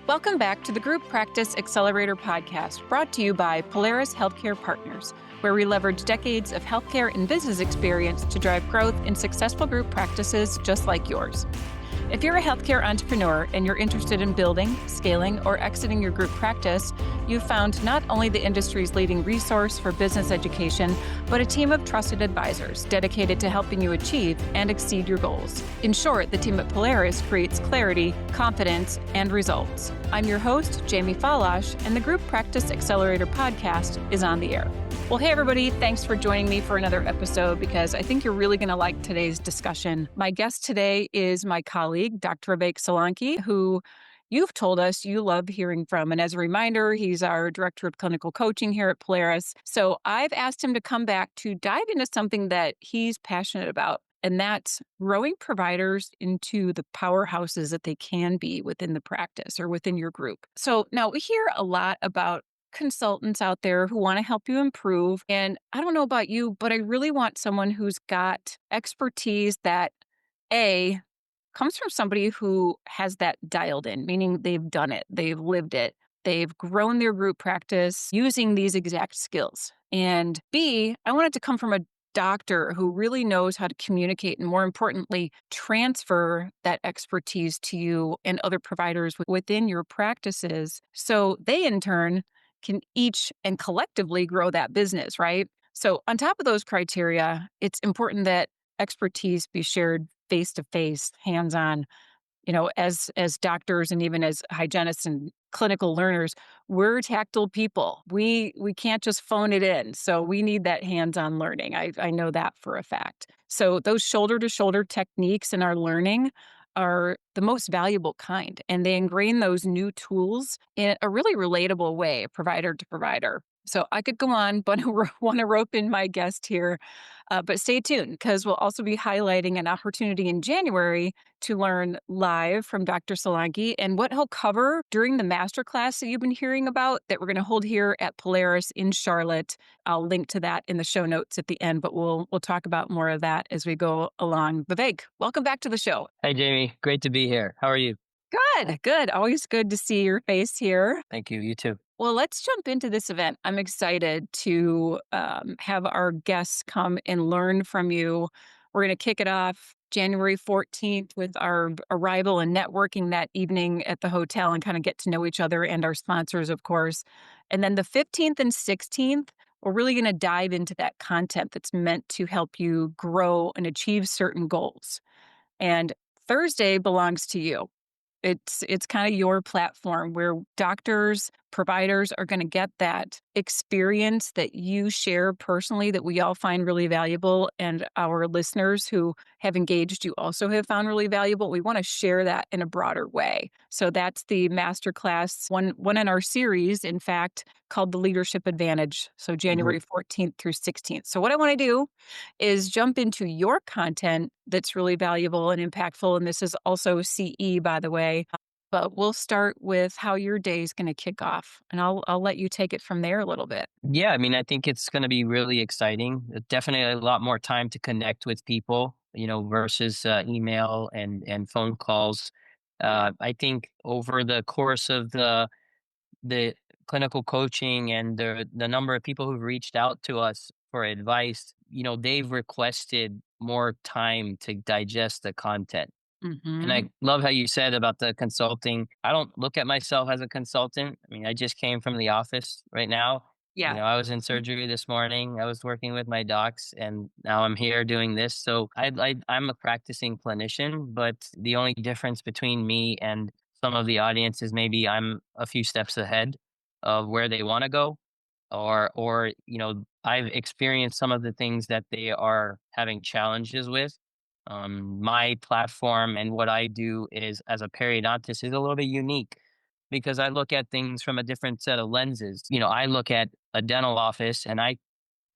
Welcome back to the Group Practice Accelerator podcast, brought to you by Polaris Healthcare Partners, where we leverage decades of healthcare and business experience to drive growth in successful group practices just like yours. If you're a healthcare entrepreneur and you're interested in building, scaling, or exiting your group practice, you've found not only the industry's leading resource for business education, but a team of trusted advisors dedicated to helping you achieve and exceed your goals. In short, the team at Polaris creates clarity, confidence, and results. I'm your host, Jamie Falash, and the Group Practice Accelerator podcast is on the air. Well, hey, everybody. Thanks for joining me for another episode because I think you're really going to like today's discussion. My guest today is my colleague, Dr. Vivek Solanki, who you've told us you love hearing from. And as a reminder, he's our Director of Clinical Coaching here at Polaris. So I've asked him to come back to dive into something that he's passionate about, and that's growing providers into the powerhouses that they can be within the practice or within your group. So now we hear a lot about consultants out there who want to help you improve. And I don't know about you, but I really want someone who's got expertise that comes from somebody who has that dialed in, meaning they've done it, they've lived it, they've grown their group practice using these exact skills. And B, I want it to come from a doctor who really knows how to communicate and, more importantly, transfer that expertise to you and other providers within your practices so they in turn can each and collectively grow that business, right? So on top of those criteria, it's important that expertise be shared face-to-face, hands-on. As doctors and even as hygienists and clinical learners, we're tactile people. We can't just phone it in. So we need that hands-on learning. I know that for a fact. So those shoulder-to-shoulder techniques in our learning are the most valuable kind, and they ingrain those new tools in a really relatable way, provider to provider. So I could go on, but I want to rope in my guest here. But stay tuned because we'll also be highlighting an opportunity in January to learn live from Dr. Solanki and what he'll cover during the masterclass that you've been hearing about that we're going to hold here at Polaris in Charlotte. I'll link to that in the show notes at the end, but we'll talk about more of that as we go along. Vivek, welcome back to the show. Hey, Jamie. Great to be here. How are you? Good. Always good to see your face here. Thank you. You too. Well, let's jump into this event. I'm excited to have our guests come and learn from you. We're going to kick it off January 14th with our arrival and networking that evening at the hotel and kind of get to know each other and our sponsors, of course. And then the 15th and 16th, we're really going to dive into that content that's meant to help you grow and achieve certain goals. And Thursday belongs to you. It's kind of your platform where doctors, providers are going to get that experience that you share personally that we all find really valuable, and our listeners who have engaged you also have found really valuable. We want to share that in a broader way. So that's the masterclass, one in our series, in fact, called The Leadership Advantage. So January 14th through 16th. So what I want to do is jump into your content that's really valuable and impactful. And this is also CE, by the way. But we'll start with how your day is going to kick off. And I'll let you take it from there a little bit. Yeah, I think it's going to be really exciting. Definitely a lot more time to connect with people, versus email and phone calls. I think over the course of the clinical coaching and the number of people who've reached out to us for advice, they've requested more time to digest the content. Mm-hmm. And I love how you said about the consulting. I don't look at myself as a consultant. I just came from the office right now. Yeah. I was in surgery this morning. I was working with my docs, and now I'm here doing this. So I'm a practicing clinician, but the only difference between me and some of the audience is maybe I'm a few steps ahead of where they want to go, or I've experienced some of the things that they are having challenges with. My platform and what I do is as a periodontist is a little bit unique because I look at things from a different set of lenses. I look at a dental office and I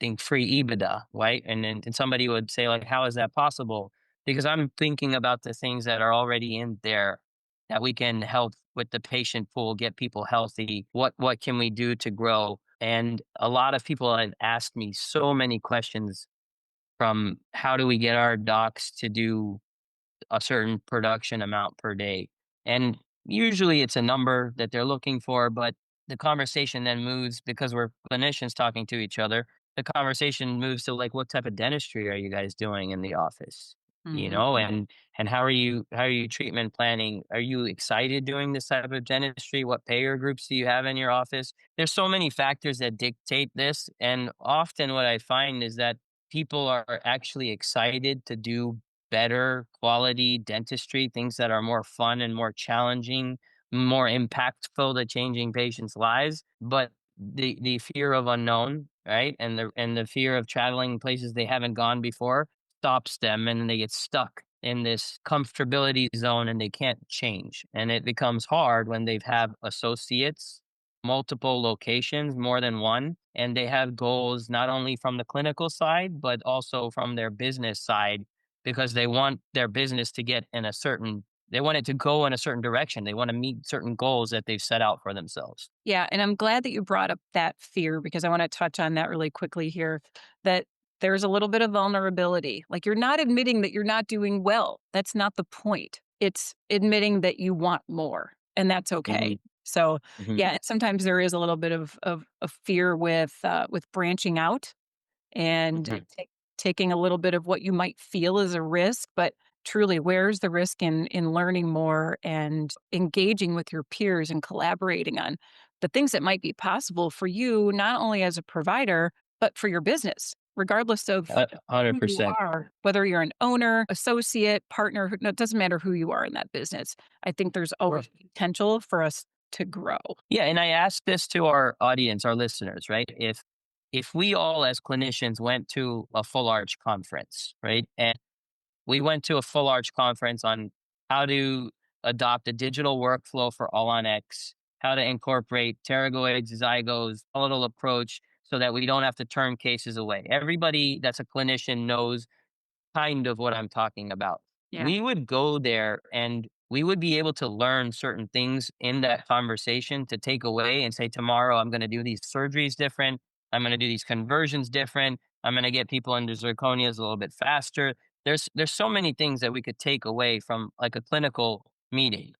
think free EBITDA, right? And somebody would say like, how is that possible? Because I'm thinking about the things that are already in there that we can help with the patient pool, get people healthy. What can we do to grow? And a lot of people have asked me so many questions from how do we get our docs to do a certain production amount per day? And usually it's a number that they're looking for, but the conversation then moves because we're clinicians talking to each other. The conversation moves to like, what type of dentistry are you guys doing in the office? You know, Mhm. and how are you treatment planning? Are you excited doing this type of dentistry? What payer groups do you have in your office? There's so many factors that dictate this, and often what I find is that people are actually excited to do better quality dentistry, things that are more fun and more challenging, more impactful to changing patients' lives. But the fear of unknown, right? And the fear of traveling places they haven't gone before stops them, and they get stuck in this comfortability zone and they can't change. And it becomes hard when they have associates, multiple locations, more than one, and they have goals not only from the clinical side, but also from their business side because they want their business to get in a certain they want it to go in a certain direction. They want to meet certain goals that they've set out for themselves. Yeah, and I'm glad that you brought up that fear because I wanna touch on that really quickly here, that there's a little bit of vulnerability. Like, you're not admitting that you're not doing well. That's not the point. It's admitting that you want more, and that's okay. Mhm, So, mhm, yeah, sometimes there is a little bit of fear with branching out and mhm. taking a little bit of what you might feel is a risk, but truly, where's the risk in learning more and engaging with your peers and collaborating on the things that might be possible for you, not only as a provider, but for your business, regardless of who you 100%. are, whether you're an owner, associate, partner, no, it doesn't matter who you are in that business. I think there's always potential for us to grow. Yeah, and I ask this to our audience, our listeners, right? If we all as clinicians went to a full arch conference, right? And we went to a full arch conference on how to adopt a digital workflow for All on X, how to incorporate pterygoids, zygos, a little approach so that we don't have to turn cases away. Everybody that's a clinician knows kind of what I'm talking about. Yeah. We would go there and we would be able to learn certain things in that conversation to take away and say, tomorrow I'm going to do these surgeries different. I'm going to do these conversions different. I'm going to get people into zirconias a little bit faster. There's so many things that we could take away from like a clinical meeting.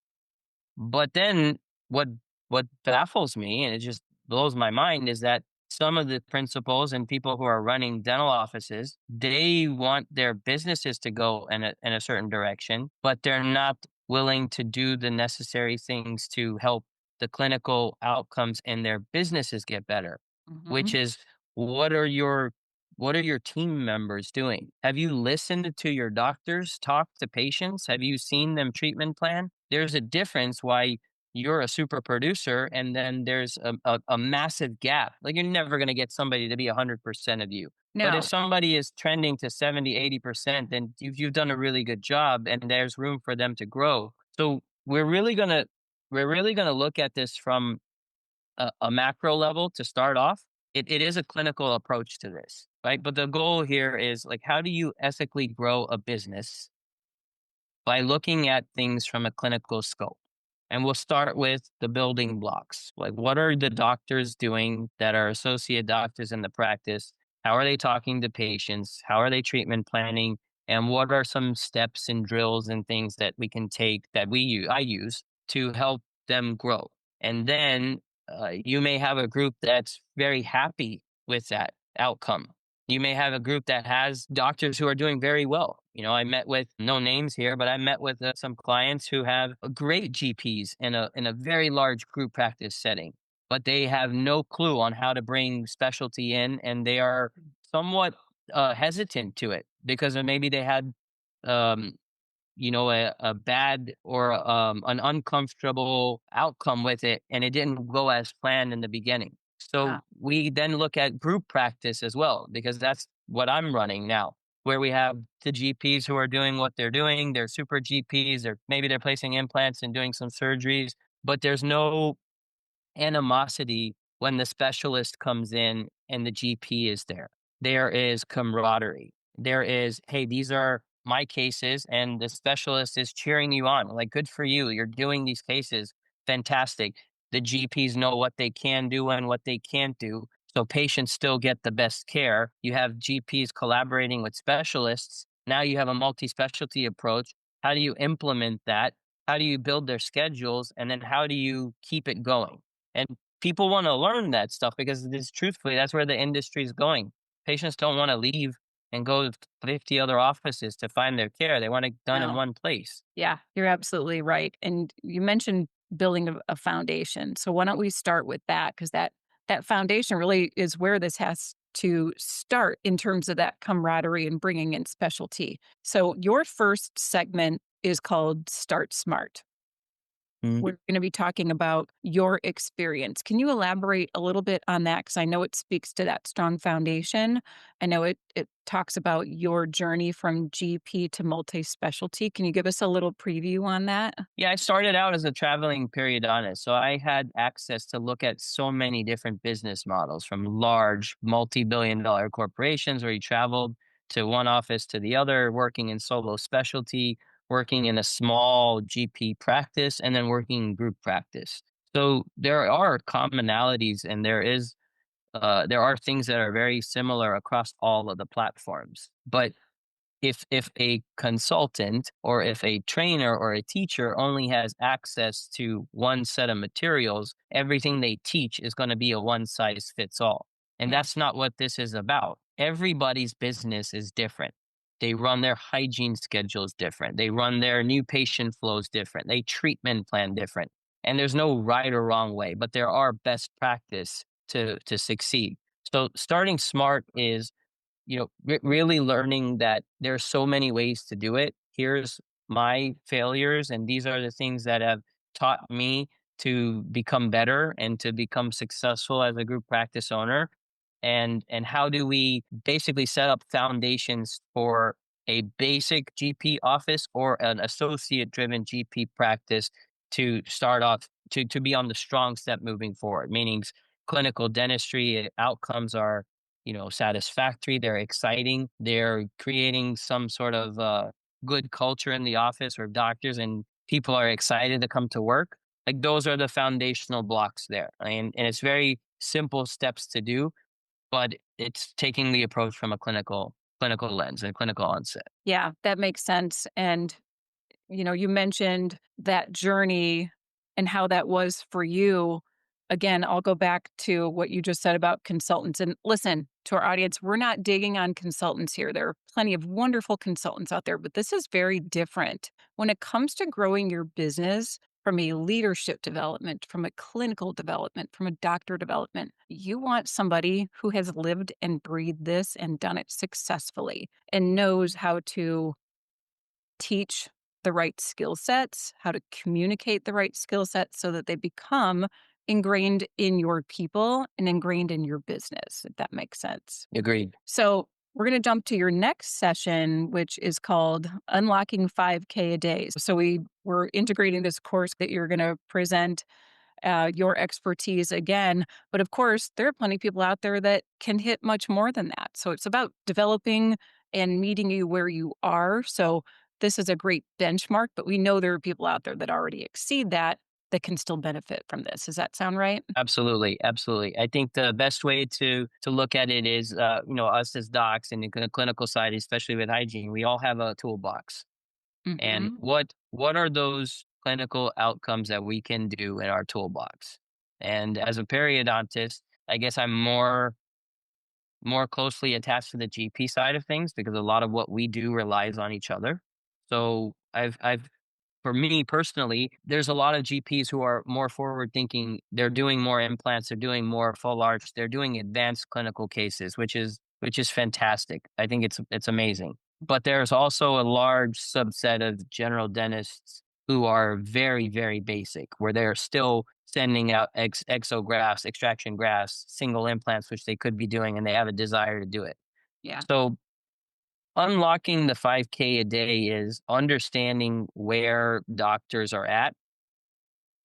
But then what what baffles me, and it just blows my mind, is that some of the principals and people who are running dental offices, they want their businesses to go in a certain direction, but they're not willing to do the necessary things to help the clinical outcomes in their businesses get better, which Mhm. is what are your what are your team members doing? Have you listened to your doctors talk to patients? Have you seen them treatment plan? There's a difference why you're a super producer and then there's a massive gap. Like you're never going to get somebody to be 100% of you. But if No. somebody is trending to 70, 80%, then you've done a really good job and there's room for them to grow. So we're really going to look at this from a macro level to start off. It is a clinical approach to this, right? But the goal here is like, how do you ethically grow a business by looking at things from a clinical scope? And we'll start with the building blocks. Like, what are the doctors doing that are associate doctors in the practice? How are they talking to patients? How are they treatment planning? And what are some steps and drills and things that we can take that I use to help them grow? And then you may have a group that's very happy with that outcome. You may have a group that has doctors who are doing very well. I met with no names here, but I met with some clients who have great GPs in a very large group practice setting, but they have no clue on how to bring specialty in, and they are somewhat hesitant to it because maybe they had um, a bad or an uncomfortable outcome with it, and it didn't go as planned in the beginning. So Ah, we then look at group practice as well, because that's what I'm running now, where we have the GPs who are doing what they're doing. They're super GPs, or maybe they're placing implants and doing some surgeries, but there's no animosity when the specialist comes in and the GP is there. There is camaraderie. There is, hey, these are my cases, and the specialist is cheering you on. Like, good for you. You're doing these cases. Fantastic. The GPs know what they can do and what they can't do. So patients still get the best care. You have GPs collaborating with specialists. Now you have a multi specialty approach. How do you implement that? How do you build their schedules? And then how do you keep it going? And people want to learn that stuff because truthfully, that's where the industry is going. Patients don't want to leave and go to 50 other offices to find their care. They want it done in No. one place. Yeah, you're absolutely right. And you mentioned building a foundation. So why don't we start with that? Because that foundation really is where this has to start in terms of that camaraderie and bringing in specialty. So your first segment is called Start Smart. We're going to be talking about your experience. Can you elaborate a little bit on that? Because I know it speaks to that strong foundation. I know it talks about your journey from GP to multi specialty. Can you give us a little preview on that? Yeah, I started out as a traveling periodontist. So I had access to look at so many different business models from large multi-billion dollar corporations where you traveled to one office to the other, working in solo specialty, working in a small GP practice, and then working in group practice. So there are commonalities and there are things that are very similar across all of the platforms. But if a consultant or if a trainer or a teacher only has access to one set of materials, everything they teach is going to be a one size fits all. And Yeah. that's not what this is about. Everybody's business is different. They run their hygiene schedules different. They run their new patient flows different. They treatment plan different. And there's no right or wrong way, but there are best practice to succeed. So starting smart is really learning that there's so many ways to do it. Here's my failures, and these are the things that have taught me to become better and to become successful as a group practice owner. And how do we basically set up foundations for a basic GP office or an associate driven GP practice to start off to be on the strong step moving forward, meaning clinical dentistry outcomes are satisfactory, they're exciting, they're creating some sort of good culture in the office where doctors and people are excited to come to work. Like those are the foundational blocks there. And it's very simple steps to do, but it's taking the approach from a clinical lens and clinical onset. Yeah, that makes sense. And you mentioned that journey and how that was for you. Again, I'll go back to what you just said about consultants. And listen to our audience, we're not digging on consultants here. There are plenty of wonderful consultants out there, but this is very different. When it comes to growing your business from a leadership development, from a clinical development, from a doctor development, you want somebody who has lived and breathed this and done it successfully and knows how to teach the right skill sets, how to communicate the right skill sets so that they become ingrained in your people and ingrained in your business, if that makes sense. Agreed. So, we're going to jump to your next session, which is called Unlocking 5K a Day. So, we're integrating this course that you're going to present your expertise again. But of course, there are plenty of people out there that can hit much more than that. So it's about developing and meeting you where you are. So this is a great benchmark, but we know there are people out there that already exceed that can still benefit from this. Does that sound right? Absolutely, absolutely. I think the best way to look at it is, us as docs and the clinical side, especially with hygiene, we all have a toolbox. And Hmm. what are those clinical outcomes that we can do in our toolbox? And as a periodontist, I guess I'm more closely attached to the GP side of things because a lot of what we do relies on each other. So I've for me personally, there's a lot of GPs who are more forward thinking. They're doing more implants, they're doing more full arch, they're doing advanced clinical cases, which is fantastic. I think it's amazing. But there's also a large subset of general dentists who are very, very basic, where they're still sending out exografts, extraction grafts, single implants, which they could be doing, and they have a desire to do it. Yeah. So unlocking the 5K a day is understanding where doctors are at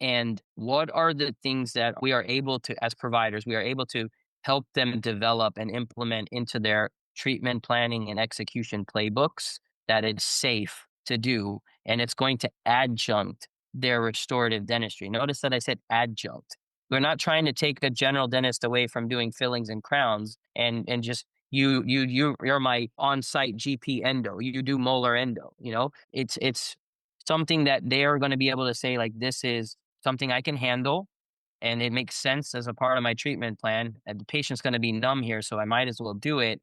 and what are the things that we are able to, as providers, we are able to help them develop and implement into their treatment planning and execution playbooks that it's safe to do and it's going to adjunct their restorative dentistry. Notice that I said adjunct. We're not trying to take a general dentist away from doing fillings and crowns and just you're my on-site GP endo. You do molar endo, it's something that they are going to be able to say, like, this is something I can handle and it makes sense as a part of my treatment plan. And the patient's going to be numb here, so I might as well do it.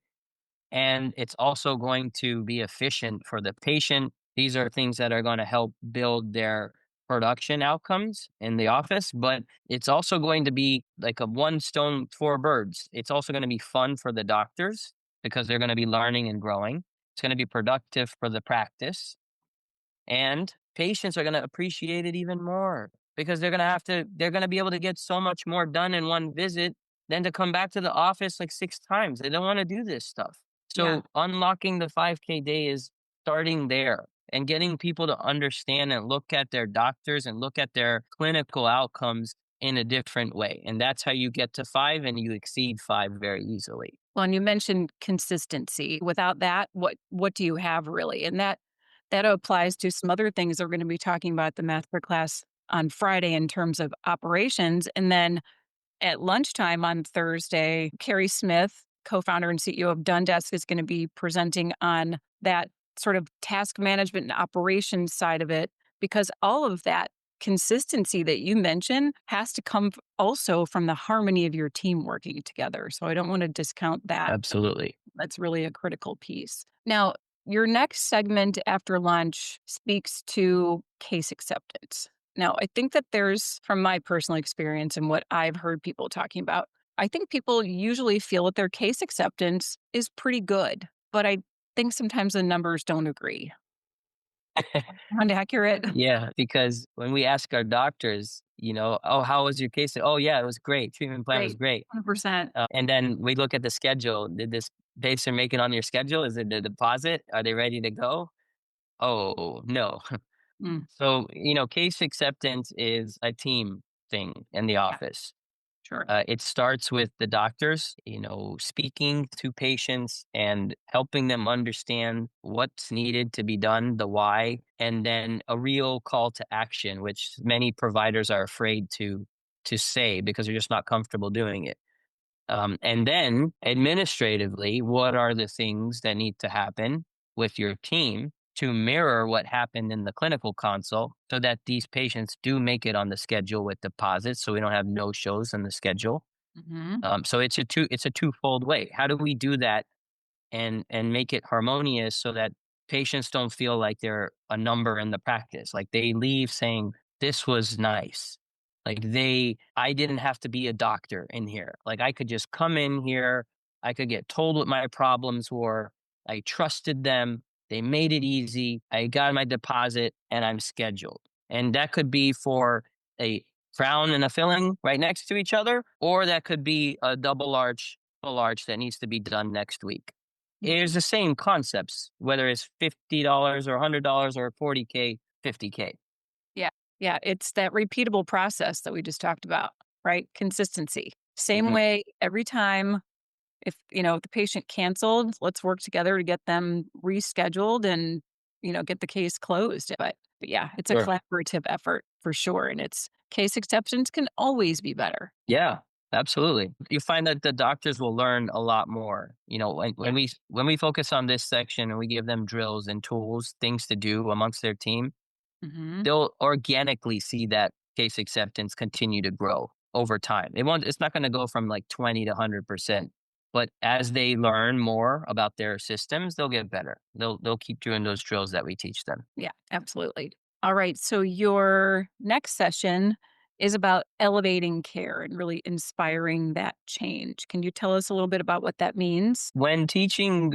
And it's also going to be efficient for the patient. These are things that are going to help build their production outcomes in the office, but it's also going to be like a one stone, four birds. It's also going to be fun for the doctors because they're going to be learning and growing. It's going to be productive for the practice, and patients are going to appreciate it even more because they're going to be able to get so much more done in one visit than to come back to the office like 6 times. They don't want to do this stuff. Yeah. So unlocking the 5K day is starting there and getting people to understand and look at their doctors and look at their clinical outcomes in a different way. And that's how you get to 5 and you exceed 5 very easily. Well, and you mentioned consistency. Without that, what do you have really? And that applies to some other things that we're going to be talking about at the masterclass on Friday in terms of operations. And then at lunchtime on Thursday, Carrie Smith, co-founder and CEO of Dundesk, is going to be presenting on that sort of task management and operations side of it, because all of that consistency that you mentioned has to come also from the harmony of your team working together. So I don't want to discount that. Absolutely. That's really a critical piece. Now, your next segment after lunch speaks to case acceptance. Now, I think that there's, from my personal experience and what I've heard people talking about, I think people usually feel that their case acceptance is pretty good, but I think sometimes the numbers don't agree. Sound accurate? Yeah, because when we ask our doctors, "Oh, how was your case?" "Oh, yeah, it was great. Treatment plan was Great. great." 100%. And then we look at the schedule. Did this patient make it on your schedule? Is it a deposit? Are they ready to go? Oh, no. Mm, So, case acceptance is a team thing in the yeah, office. sure. It starts with the doctors, speaking to patients and helping them understand what's needed to be done, the why, and then a real call to action, which many providers are afraid to say because they're just not comfortable doing it. And then administratively, what are the things that need to happen with your team to mirror what happened in the clinical consult so that these patients do make it on the schedule with deposits so we don't have no shows in the schedule. Hmm. So it's a twofold way. How do we do that and make it harmonious so that patients don't feel like they're a number in the practice? Like they leave saying, this was nice. Like I didn't have to be a doctor in here. Like I could just come in here. I could get told what my problems were. I trusted them. They made it easy. I got my deposit and I'm scheduled. And that could be for a crown and a filling right next to each other, or that could be a double arch, full arch that needs to be done next week. It's the same concepts, whether it's $50 or $100 or 40K, 50K. Yeah. Yeah. It's that repeatable process that we just talked about, right? Consistency. Same Mhm. way every time. If the patient canceled, let's work together to get them rescheduled and, get the case closed. But yeah, it's a Sure. collaborative effort for sure. And it's case acceptance can always be better. Yeah, absolutely. You find that the doctors will learn a lot more. When, Yeah. when we focus on this section and we give them drills and tools, things to do amongst their team, Hmm. they'll organically see that case acceptance continue to grow over time. It's not going to go from like 20 to 100%. But as they learn more about their systems, they'll get better. They'll keep doing those drills that we teach them. Yeah, absolutely. All right. So your next session is about elevating care and really inspiring that change. Can you tell us a little bit about what that means? When teaching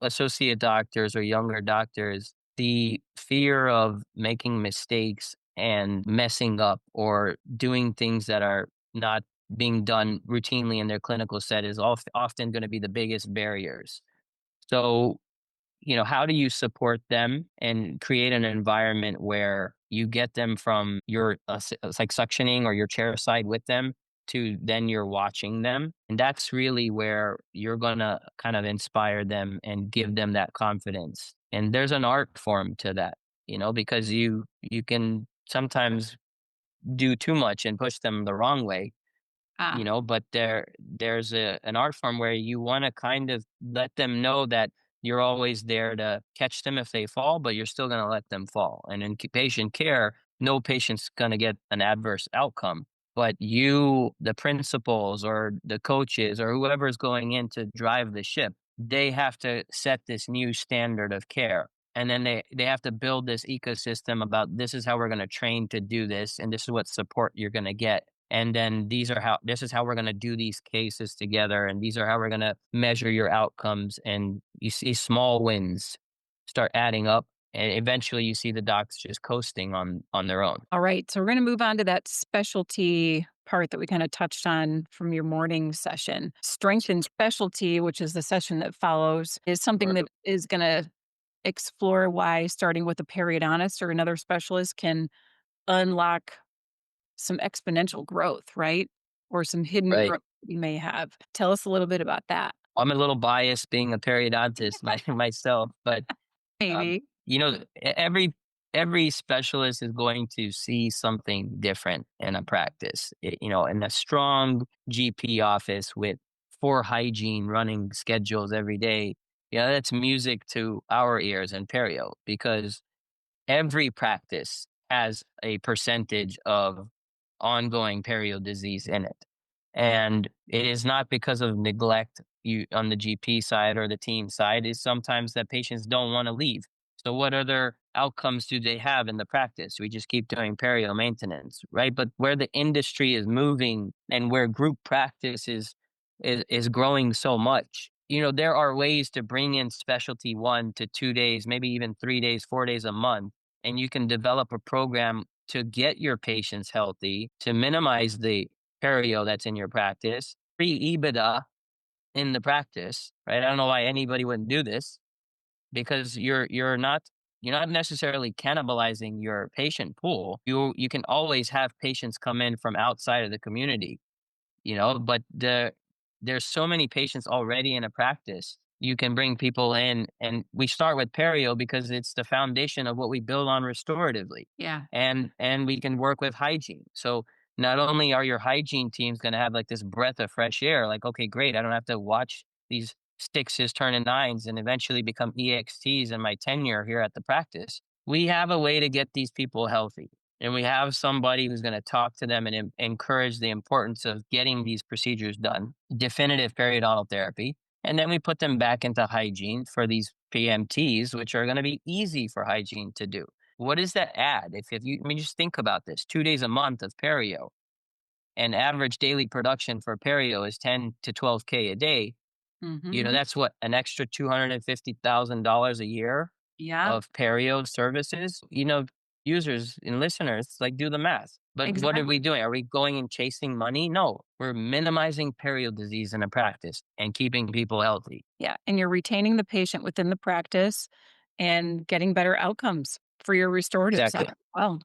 associate doctors or younger doctors, the fear of making mistakes and messing up or doing things that are not being done routinely in their clinical set is often going to be the biggest barriers. So, how do you support them and create an environment where you get them from your it's like suctioning or your chair side with them to then you're watching them, and that's really where you're going to kind of inspire them and give them that confidence. And there's an art form to that, because you can sometimes do too much and push them the wrong way, Ah, but there's an art form where you want to kind of let them know that you're always there to catch them if they fall, but you're still going to let them fall. And in patient care, no patient's going to get an adverse outcome. But you, the principals or the coaches or whoever is going in to drive the ship, they have to set this new standard of care. And then they have to build this ecosystem about this is how we're going to train to do this, and this is what support you're going to get. And then this is how we're going to do these cases together, and these are how we're going to measure your outcomes. And you see small wins start adding up, and eventually you see the docs just coasting on their own. All right. So we're going to move on to that specialty part that we kind of touched on from your morning session. Strength and specialty, which is the session that follows, is something that is going to explore why starting with a periodontist or another specialist can unlock some exponential growth, right? Or some hidden Right. growth you may have. Tell us a little bit about that. I'm a little biased being a periodontist myself, but um, Maybe. every specialist is going to see something different in a practice. In a strong GP office with 4 hygiene running schedules every day, that's music to our ears in perio, because every practice has a percentage of ongoing perio disease in it. And it is not because of neglect on the GP side or the team side. Is sometimes that patients don't want to leave. So what other outcomes do they have in the practice? We just keep doing perio maintenance, right? But where the industry is moving and where group practice is growing so much, there are ways to bring in specialty 1 to 2 days, maybe even 3 days, 4 days a month, and you can develop a program to get your patients healthy, to minimize the perio that's in your practice, free EBITDA in the practice, right? I don't know why anybody wouldn't do this, because you're not necessarily cannibalizing your patient pool. You can always have patients come in from outside of the community, but there's so many patients already in a practice. You can bring people in, and we start with perio because it's the foundation of what we build on restoratively. Yeah. And we can work with hygiene. So not only are your hygiene teams going to have like this breath of fresh air, like, okay, great, I don't have to watch these sixes turn to nines and eventually become EXTs in my tenure here at the practice. We have a way to get these people healthy, and we have somebody who's going to talk to them and encourage the importance of getting these procedures done, definitive periodontal therapy. And then we put them back into hygiene for these PMTs, which are going to be easy for hygiene to do. What does that add? If you, I mean, just think about this: 2 days a month of perio, and average daily production for perio is 10 to 12K a day. Mm-hmm. That's what, an extra $250,000 a year Yeah. of perio services. Users and listeners, like, do the math. But what are Exactly. we doing? Are we going and chasing money? No, we're minimizing perio disease in a practice and keeping people healthy. Yeah. And you're retaining the patient within the practice and getting better outcomes for your restorative Exactly. side. Well,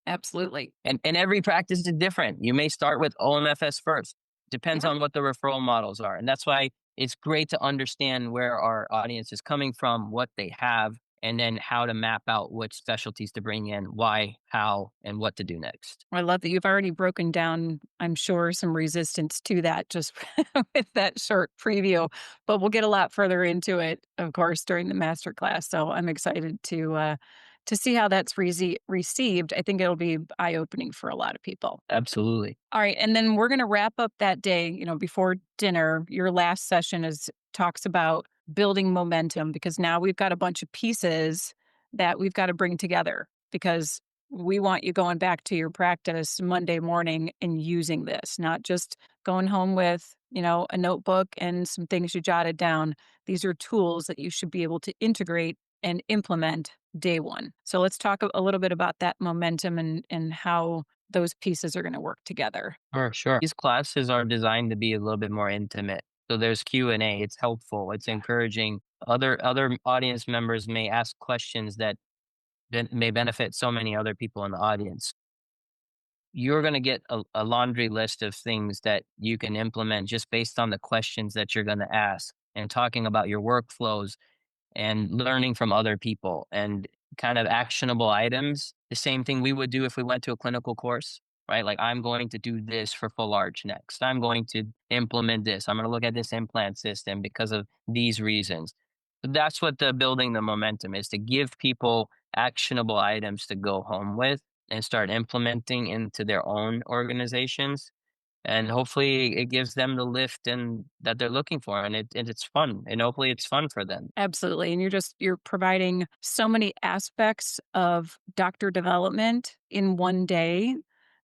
absolutely. And every practice is different. You may start with OMFS first. Depends Yeah. on what the referral models are. And that's why it's great to understand where our audience is coming from, what they have, and then how to map out which specialties to bring in, why, how, and what to do next. I love that you've already broken down, I'm sure, some resistance to that just with that short preview, but we'll get a lot further into it, of course, during the masterclass. So I'm excited to see how that's received. I think it'll be eye-opening for a lot of people. Absolutely. All right, and then we're going to wrap up that day, before dinner. Your last session talks about building momentum, because now we've got a bunch of pieces that we've got to bring together, because we want you going back to your practice Monday morning and using this, not just going home with, a notebook and some things you jotted down. These are tools that you should be able to integrate and implement day one. So let's talk a little bit about that momentum and how those pieces are going to work together. Sure. These classes are designed to be a little bit more intimate. So there's Q&A. It's helpful. It's encouraging. Other audience members may ask questions that may benefit so many other people in the audience. You're going to get a laundry list of things that you can implement just based on the questions that you're going to ask, and talking about your workflows and learning from other people and kind of actionable items. The same thing we would do if we went to a clinical course, right? Like, I'm going to do this for full arch next. I'm going to implement this. I'm going to look at this implant system because of these reasons. That's what the building the momentum is, to give people actionable items to go home with and start implementing into their own organizations. And hopefully it gives them the lift and that they're looking for. And it's fun. And hopefully it's fun for them. Absolutely. And you're providing so many aspects of doctor development in one day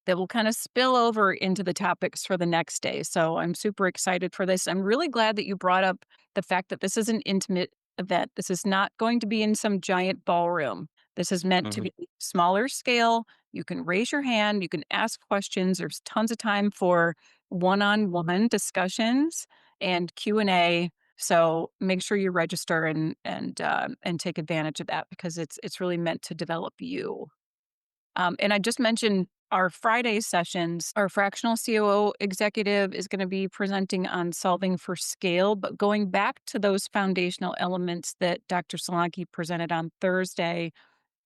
that will kind of spill over into the topics for the next day. So I'm super excited for this. I'm really glad that you brought up the fact that this is an intimate event. This is not going to be in some giant ballroom. This is meant to Hmm. be smaller scale. You can raise your hand, you can ask questions. There's tons of time for one-on-one discussions and Q&A. So make sure you register and take advantage of that because it's really meant to develop you. And I just mentioned our Friday sessions. Our fractional COO executive is going to be presenting on solving for scale, but going back to those foundational elements that Dr. Solanki presented on Thursday.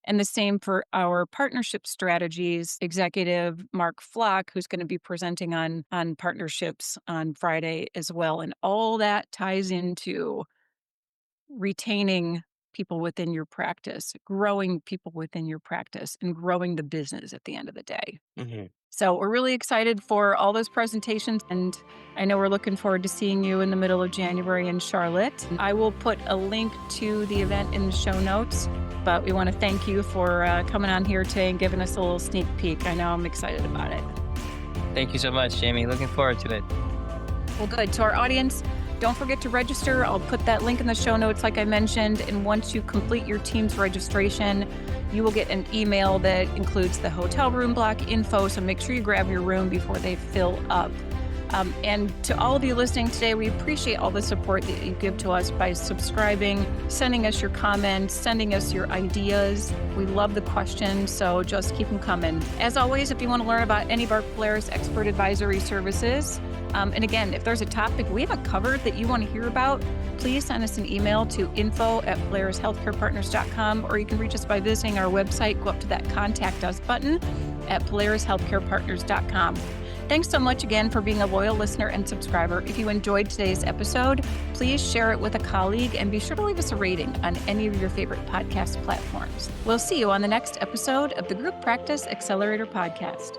And the same for our partnership strategies executive, Mark Flock, who's going to be presenting on partnerships on Friday as well. And all that ties into retaining people within your practice, growing people within your practice, and growing the business at the end of the day. Hmm. So we're really excited for all those presentations, and I know we're looking forward to seeing you in the middle of January in Charlotte. I will put a link to the event in the show notes, but we want to thank you for coming on here today and giving us a little sneak peek. I know I'm excited about it. Thank you so much, Jamie. Looking forward to it. Well, good. To our audience, don't forget to register. I'll put that link in the show notes, like I mentioned. And once you complete your team's registration, you will get an email that includes the hotel room block info. So make sure you grab your room before they fill up. And to all of you listening today, we appreciate all the support that you give to us by subscribing, sending us your comments, sending us your ideas. We love the questions, so just keep them coming. As always, if you want to learn about any of our Polaris expert advisory services, and again, if there's a topic we haven't covered that you want to hear about, please send us an email to info@polarishealthcarepartners.com, or you can reach us by visiting our website. Go up to that Contact Us button at polarishealthcarepartners.com. Thanks so much again for being a loyal listener and subscriber. If you enjoyed today's episode, please share it with a colleague and be sure to leave us a rating on any of your favorite podcast platforms. We'll see you on the next episode of the Group Practice Accelerator Podcast.